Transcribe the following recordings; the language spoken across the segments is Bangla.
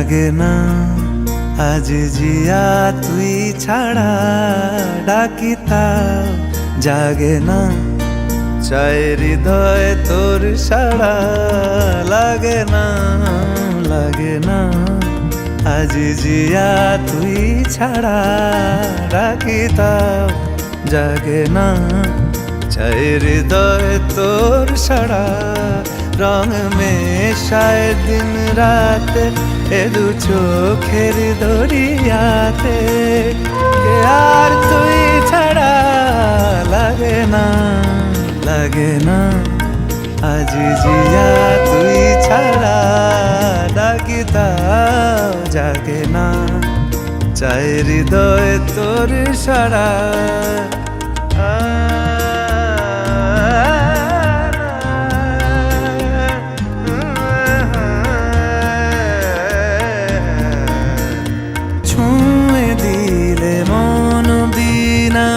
লাগে না আজ জিয়া তুই ছাড়া ডাকি তাও জাগে না চাই হৃদয় তোর সাড়া লাগে না আজ জিয়া তুই ছাড়া ডাকি তাও জাগে না চাই হৃদয় তোর সাড়া রং মেশায় দিন রাত এ দু চোখের দরিয়াতে কে আর তুই ছাড়া লাগে না আজ জিয়া তুই ছাড়া ডাকি তাও জাগে না চাই হৃদয় তোর সাড়া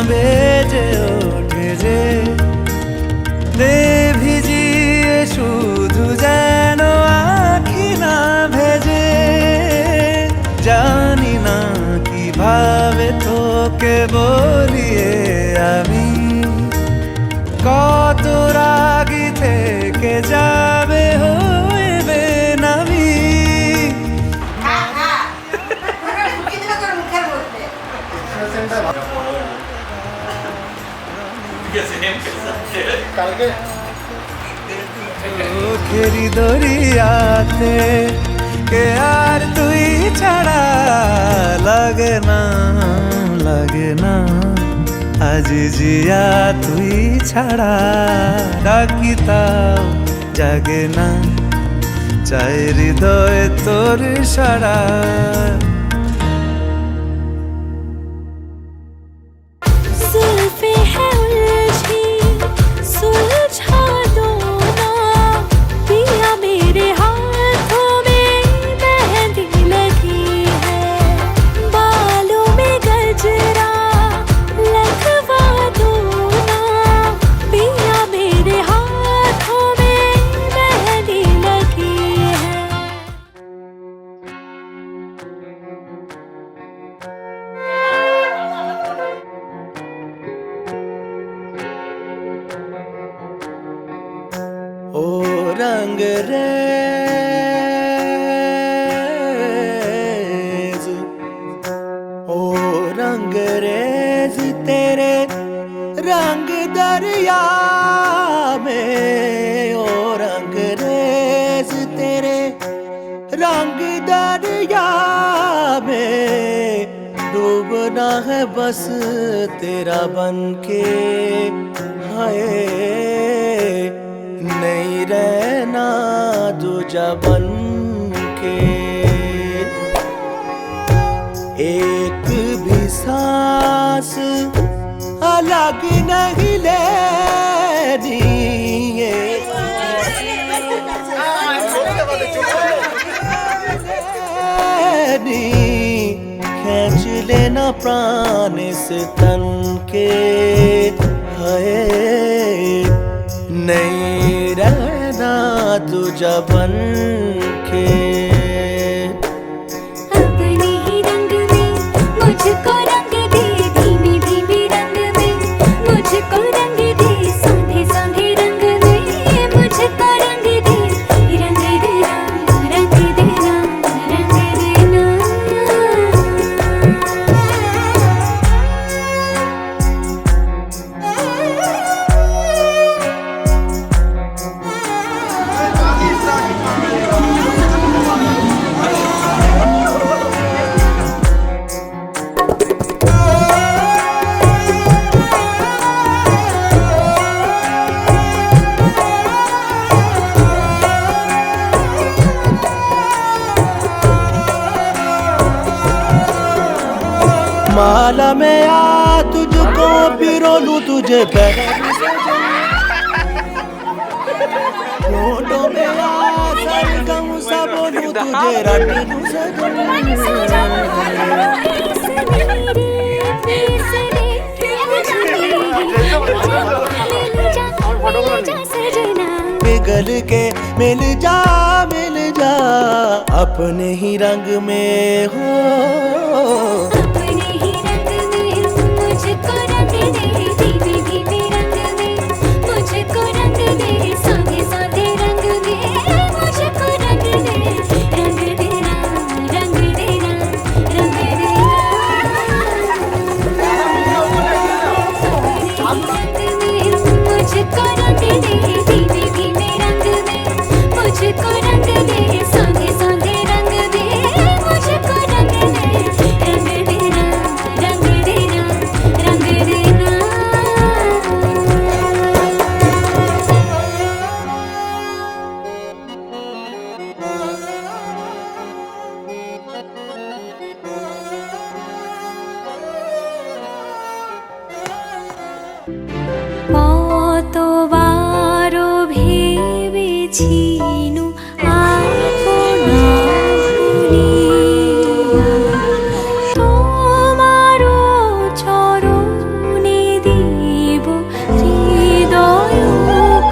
বেজে ওঠে যে দে ভিজিয়ে শুধু যেন আখি না ভেজে জানি না কিভাবে তোকে বলিয়ে আমি কত রাগি থেকে যাবে হইবে নামি চোখেরি দরিয়াতে কে আর তুই ছাড়া লাগে না আজ জিয়া তুই ছাড়া ডাকি তাও জাগে না চাই হৃদয় তোর সাড়া ओ रंग रेज तेरे रंग दरिया में ओ रंग रेज तेरे रंग दरिया में डूबना है बस तेरा बनके हाय नहीं रहना दूजा बन के एक भी सांस अलग नहीं लेनी खींच लेना प्राण से तन के हाय नहीं रहना तुझा बन के अपने ही रंग में मुझको रंग दे धीमे धीमे रंग में मुझको रंग दे सांधे सांधे रंग में मुझको रंग दे रंग देना रंग देना रंग देना गाला में आ तुझको पिरो लूं तुझे होठों में आ सरगम सा बोलूं तुझे रट लूं पिघल के मिल जा अपने ही रंग में हो अपने ही रंग में मुझको रंग दे धीमे धीमे रंग में मुझको रंग दे सादे सादे रंग में मुझको रंग दे रंग देना रंग देना रंग देना अपने ही रंग में मुझको रंग दे धीमे धीमे रंग में मुझको रंग दे सादे सादे रंग दे मुझको रंग दे रंग देना रंग देना रंग देना কতবারও ভেবেছিনু আপনা ভুলিয়া তোমারও চরণে দেব হৃদয়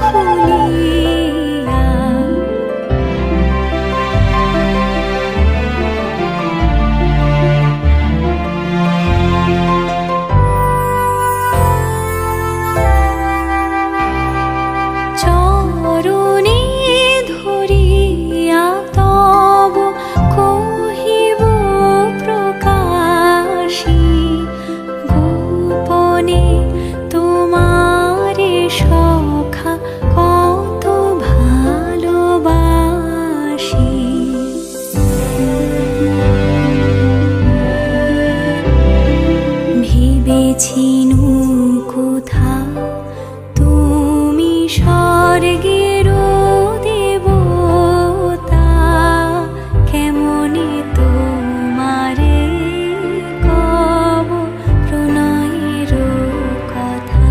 খুলিয়া চরণে ধরিয়া তব কহিব প্রকাশী গোপনে তোমারে সখা কত ভালোবাসি ভেবেছিনু কোথা তুমি স্বর্গেরও দেবতা কেমনে তোমারে কব প্রণয়ের কথা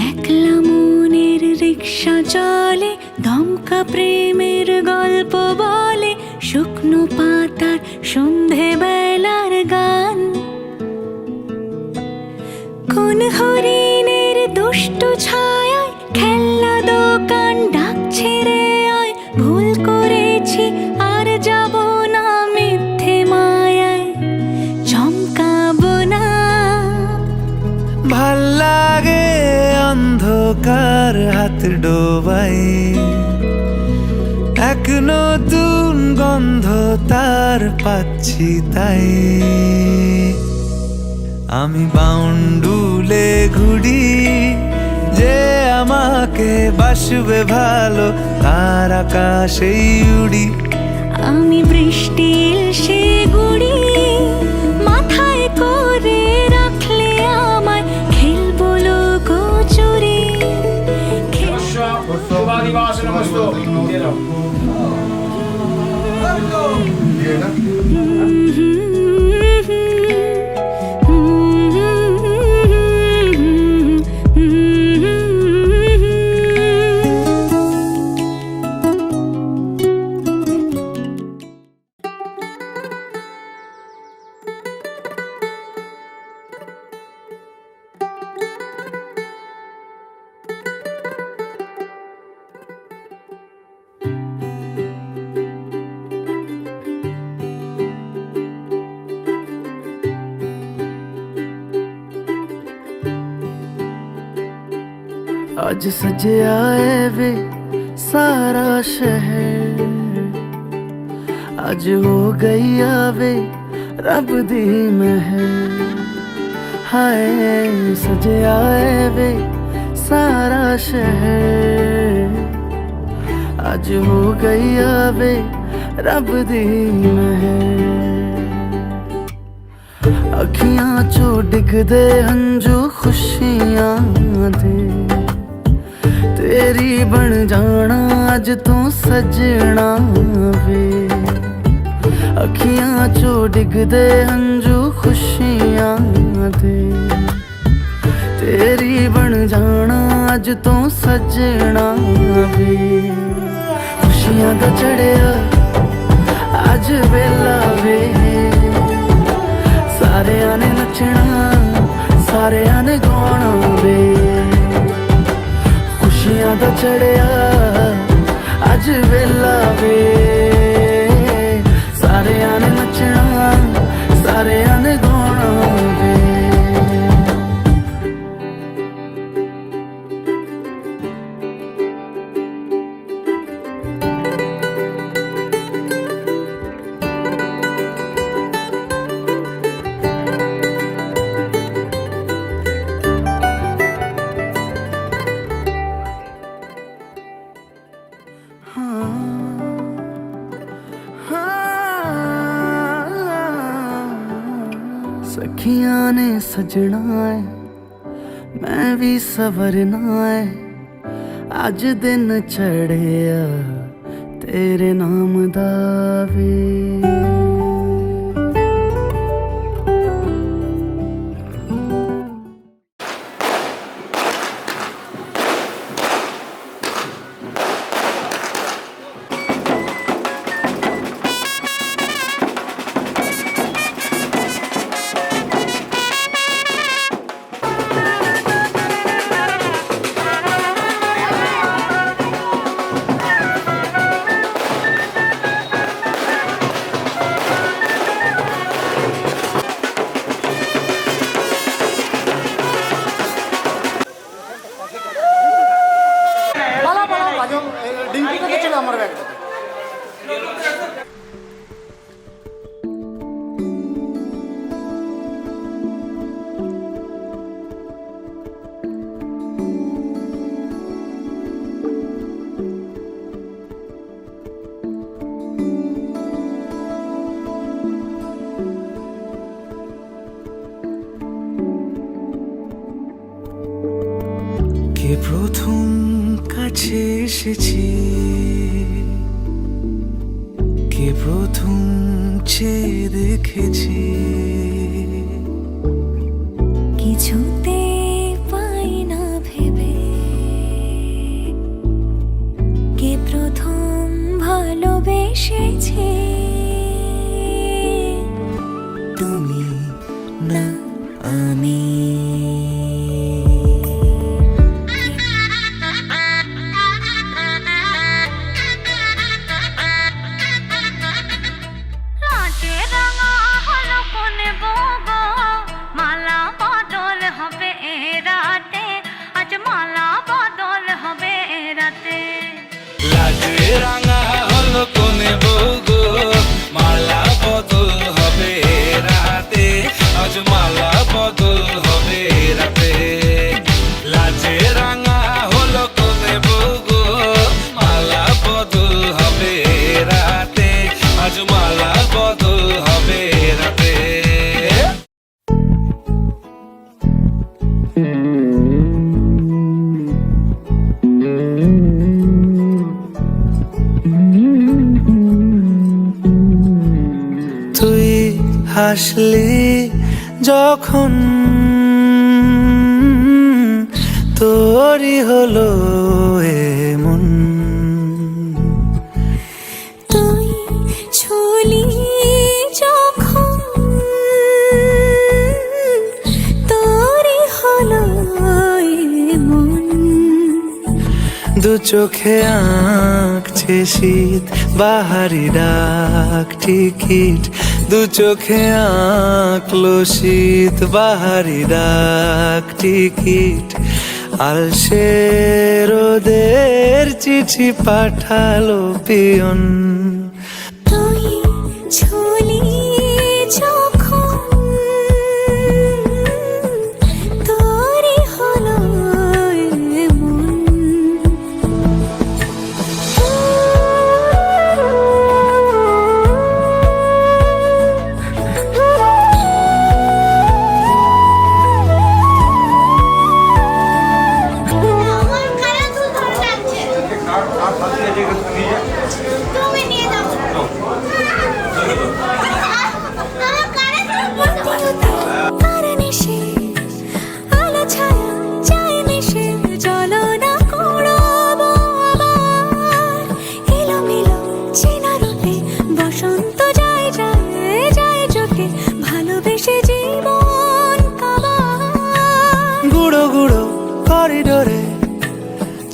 একলা মনের রিক্সা চলে দমকা প্রেমের গল্প বলে শুকনো পাতার সন্ধে বেলার গান কোন হরিণের দুষ্ট ছায়ায় খেলনা দোকান ডাকছে রে আয় ভুল করেছি আর যাব না মিথ্যে মায়ায় চমকাবো না ভাল লাগে অন্ধকার হাত ডোবাই এক নতুন গন্ধ তার পাচ্ছি তাই আমি বাউন্ডুলে ঘুরি যে আমাকে বাসবে ভালো তার আকাশেই উড়ি আমি বৃষ্টির সে গুড়ি মাথায় করে রাখলে আমায় খেলবো লুকোচুরি ਅੱਜ ਸਜਿਆ ਏ ਵੇ सारा शहर आज हो गई आवे रब दी महर हाय सजे आए वे सारा शहर आज हो गई आवे रब दी महर अखियां चो डिगदे हंजू खुशियां दे तेरी बन जाना अज तू सजना वे अखियां चो डिगदे हंजू खुशियां दे तेरी बन जाना अज तू सजना वे खुशियां दा चढ़िया अज वेला वे सारेयां ने नचना सारेयां ने गाना वे खुशियां दा चढ़िया अज वेला वे सारेयां ने नचना सारेयां ने गाना वे सखियां ने सजना है मैं भी सवरना है अज दिन चढ़िया तेरे नाम दा वे কে প্রথম কাছে এসেছি কে প্রথম চেয়ে দেখেছি কিছুতে পাই না ভেবে কে প্রথম ভালোবেসেছে তুমি না আমি রাঙা হলো কোনে বউগো মালা বদল হবে রাতে আজ মালা বদল হবে রাতে লাজে রাঙা হলো কোনে বউগো মালা বদল হবে রাতে আজ মালা বদল হবে রাতে তুই হাসলি যখন তোরই হলো এমন তুই ছুলি যখন তোরই হলো এমন দু চোখে আঁকছে শীত বাহারি ডাক টিকিট দু চোখে আঁকলো শীত বাহারি ডাক টিকিট আলসে রোদের চিঠি পাঠালো পিয়ন। তুই ছুলি যখন তোরই হলো এমন। আমার কানে দুল ধরে লাগছে। তুমি নিয়ে যাও। আমার কানে দুল তারে নিশে আলো ছায়া চায় মিশে চলো না কুড়াবো আবার এলোমেলো চেনা রূপে বসন্ত যায় যায় যায় চোখে ভালোবেসে জীবন কাবার। গুঁড়ো গুঁড়ো করিডোরে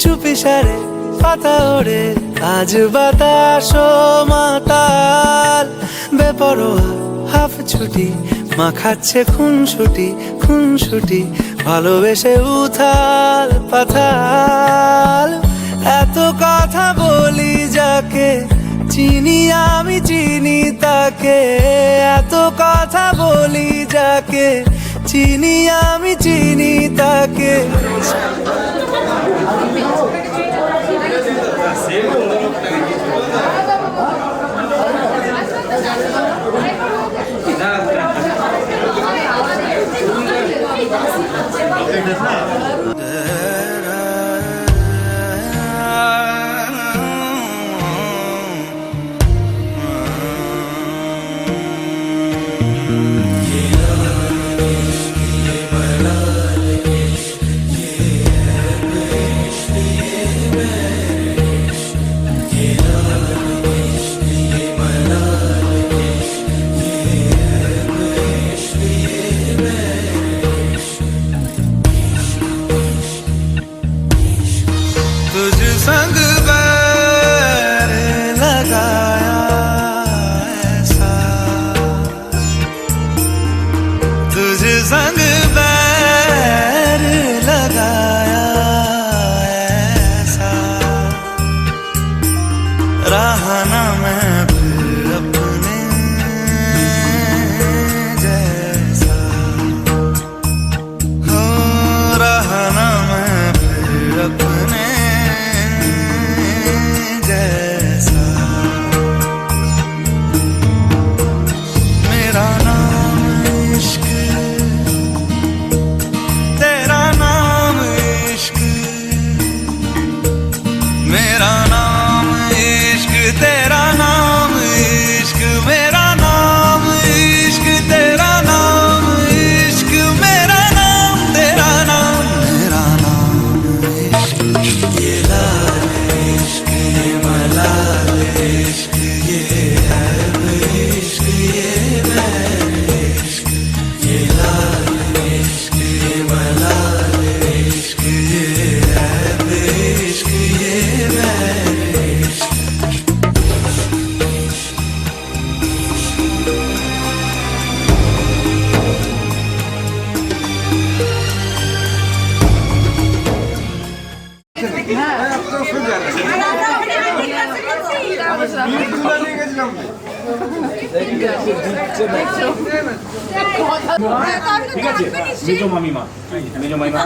চুপি সারে পাতা ওড়ে, আজ বাতাস মাতাল বেপরোয়া হাফ ছুটি মাখাচ্ছে খুনসুটি ভালোবেসে উথাল পাথাল। এত কথা বলি যাকে চিনি আমি চিনি তাকে, এত কথা বলি যাকে চিনি আমি চিনি তাকে। तुझ संग बैर लगाया ऐसा, तुझ संग बैर लगाया ऐसा, रहा ना मैं फिर अपने जैसा, हो रहा ना मैं फिर अपने जैसा। मेरा नाम इश्क, तेरा नाम इश्क, मेरा नाम इश्क, तेरा नाम इश्क, मेरा नाम इश्क, तेरा नाम इश्क, मेरा नाम तेरा नाम, मेरा नाम इश्क। ये लाल इश्क, ये मलाल इश्क, ये है इश्क, ये मैं इश्क, ये लाल इश्क, ये मलाल इश्क, ये है इश्क, ये मैं इश्क। ঠিক আছে মেজো মামিমা মেজো মামিমা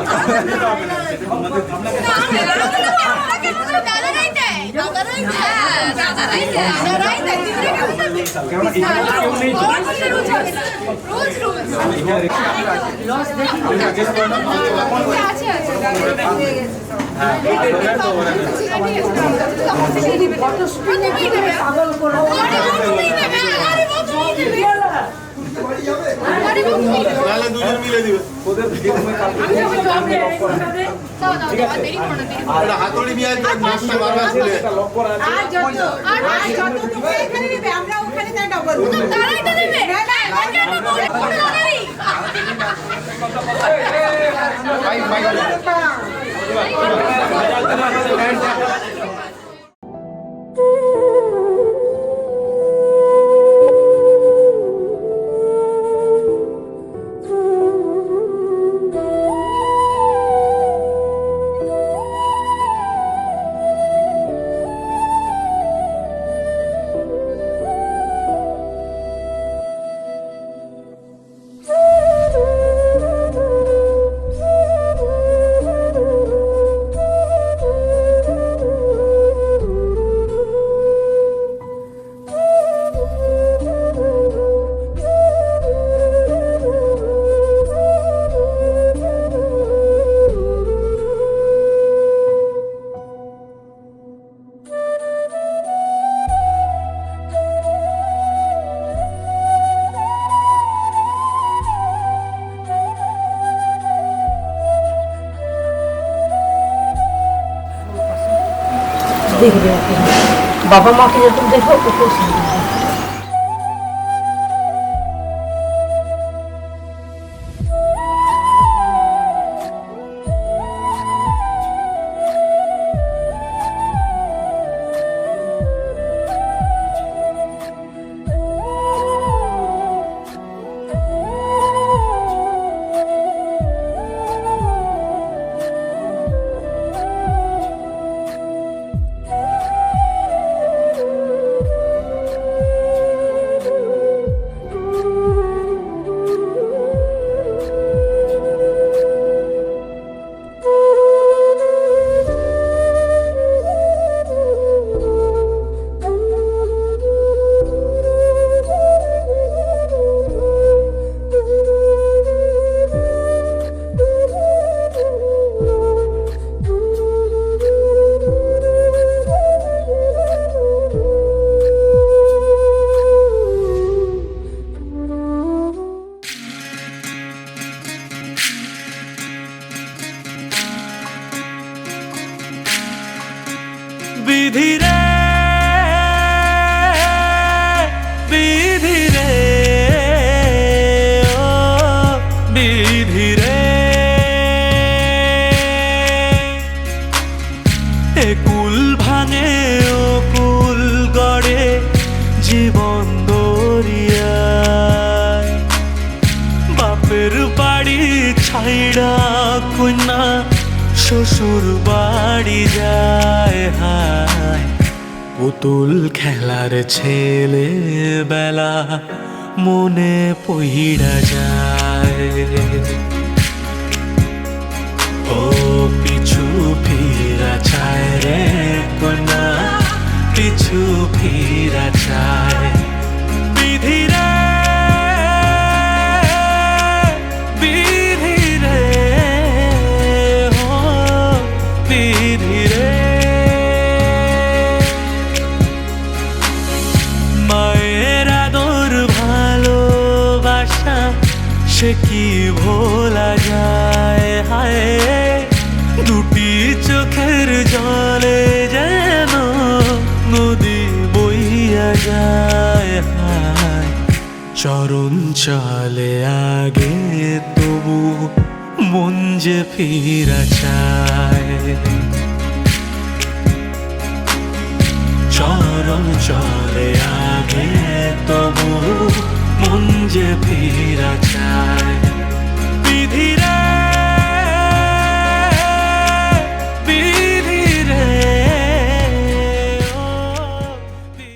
দুজন মিলে দিবে হাতুড়ি নিয়ে নাস্তা বাবা ছিলে আমরা ওখানে দেখবে ওকে, বাবা মাকে যখন দেখো ওকেও সেই দেখবে। বিধি রে বিধি রে ও বিধি রে, এ কুল ভাঙে ও কুল গড়ে জীবন দরিয়ায়, বাপের বাড়ি ছাইড়া কন্যা শ্বশুর বাড়ি যায় হায়, পুতুল খেলার ছেলে বেলা মনে পইড়া যায়, ও পিছু ফিরা চায় রে কন্যা, পিছু ফিরা চায়। বিধি রে বিধি রে ও বিধি রে, মায়ের আদর ভালোবাসা সে কি ভোলা যায় হায়, দুটি চোখের জলে যেন নদী বইয়া যায় হায়, চরণ চলে আগে তবু মন যে ফিরা চায়, চরণ চলে আগে তবু মন যে ফিরা চায়। বিধি রে বিধি রে ও কি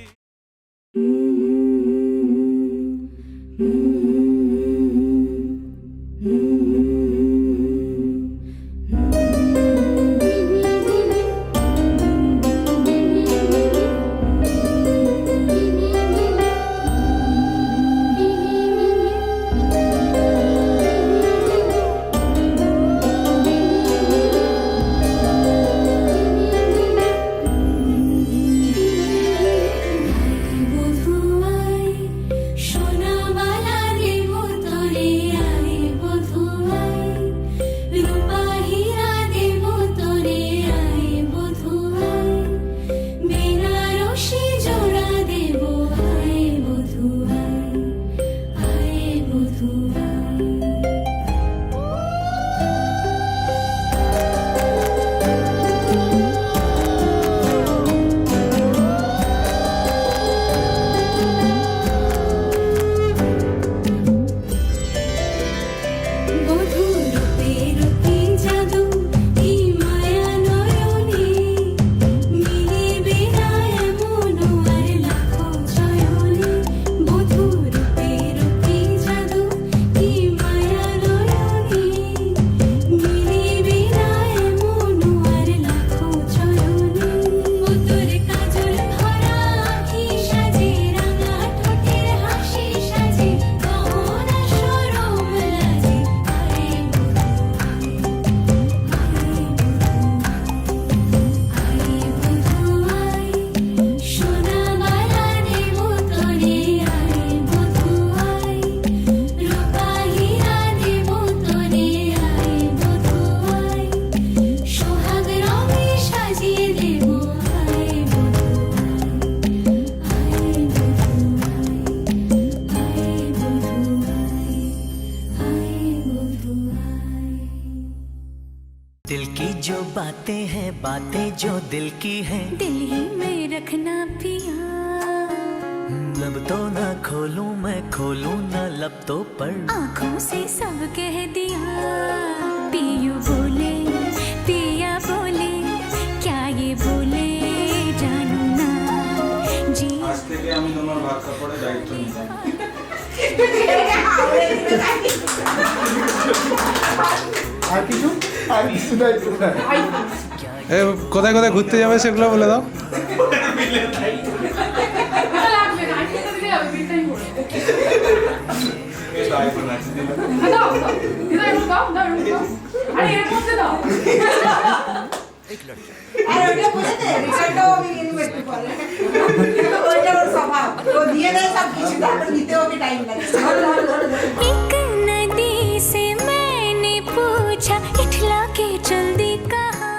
जो बातें हैं बातें जो दिल की हैं, दिल ही में रखना पिया। लब तो ना खोलूं मैं, खोलूं ना लब तो पर, आँखों से सब कह दिया। पियू बोले पिया बोले, क्या ये बोले जानू ना जी। আজ থেকে আমি তোমার ভাত কাপড়ের দায়িত্ব নিলাম। আর কিছু দায়িত্ব নাই। কোথায় কোথায় ঘুরতে যাবে সেগুলো বলে দাও। एक नदी से मैंने पूछा, इठला के चल दी कहाँ।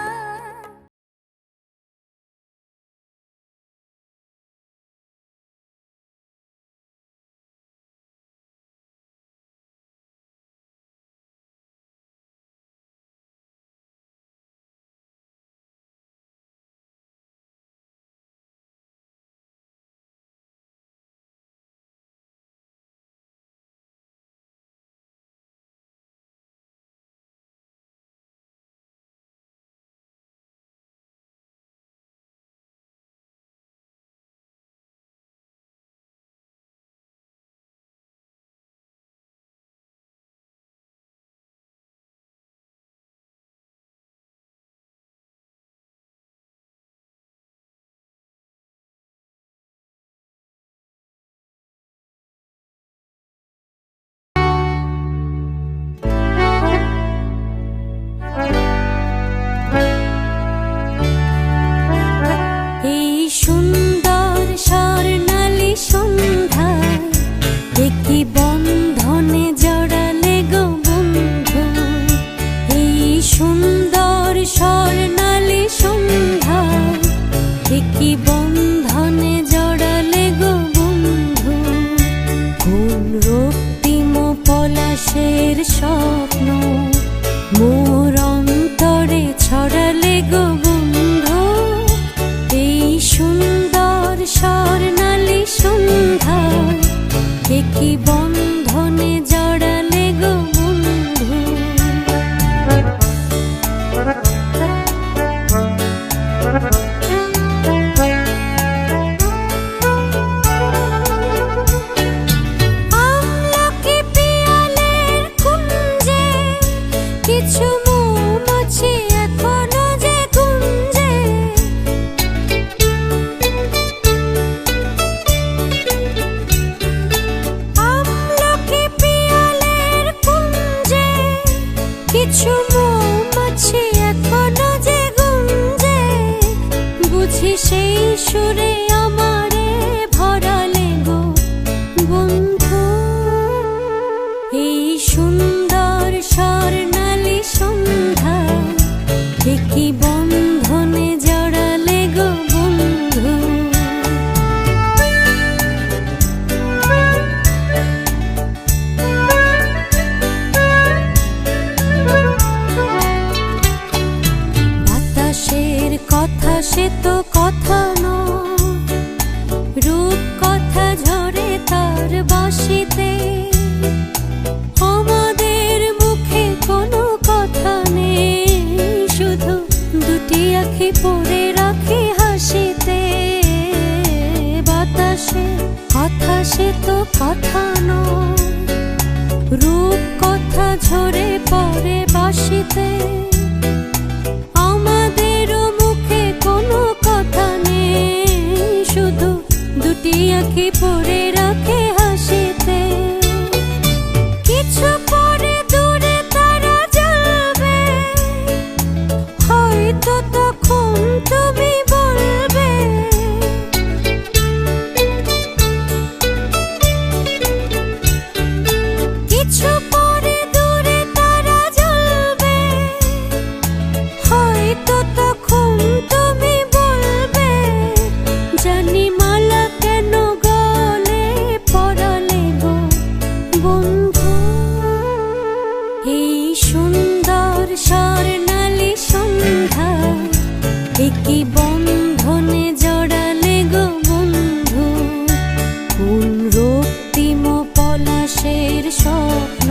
সুখের স্বপ্ন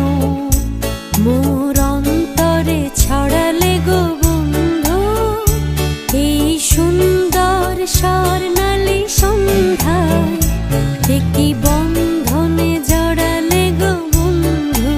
মোর অন্তরে ছড়ালে গো বন্ধু এই সুন্দর স্বর্ণালী সন্ধ্যায় একটি বন্ধনে জড়ালে গো বন্ধু।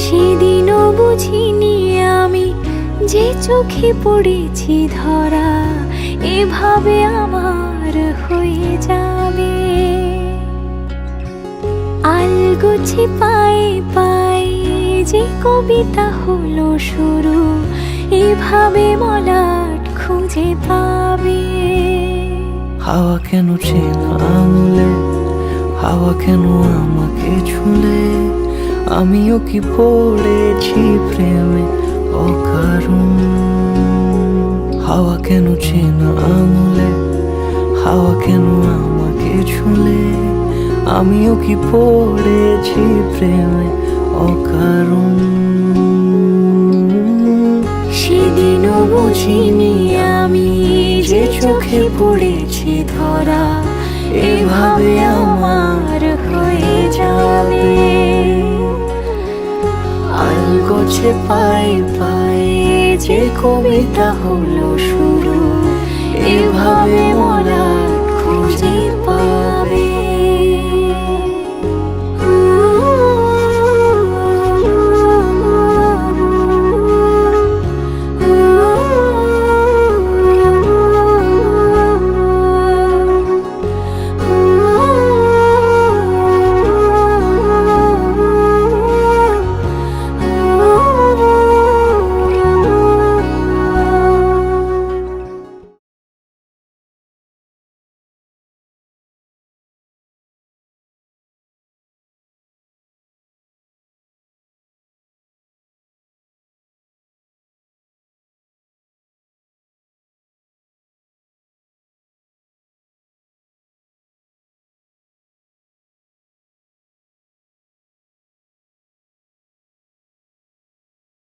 সেদিনও বুঝিনি আমি যে চোখে পড়েছি ধরা এভাবে আমার হয়ে যাবে। আলগোছে পায়ে পায়ে যে কবিতা হলো শুরু এভাবে মলাট খুঁজে পাবে। হাওয়া কেন চেনা আঙুলে, হাওয়া কেন আমাকে ছুলে, আমিও কি পড়েছি প্রেমে অকারণ। হাওয়া কেন চেনা আঙুলে, হাওয়া কেন আমাকে ছুলে, আমিও কি পড়েছি প্রেমে অকারণ। সেদিনও বুঝিনি আমি যে চোখে পড়েছি ধরা এভাবে আমার হয়ে যাবে। আলগোছে পায়ে পায়ে যে কবিতা হলো শুরু এভাবে মলাট খুঁজে পাবে।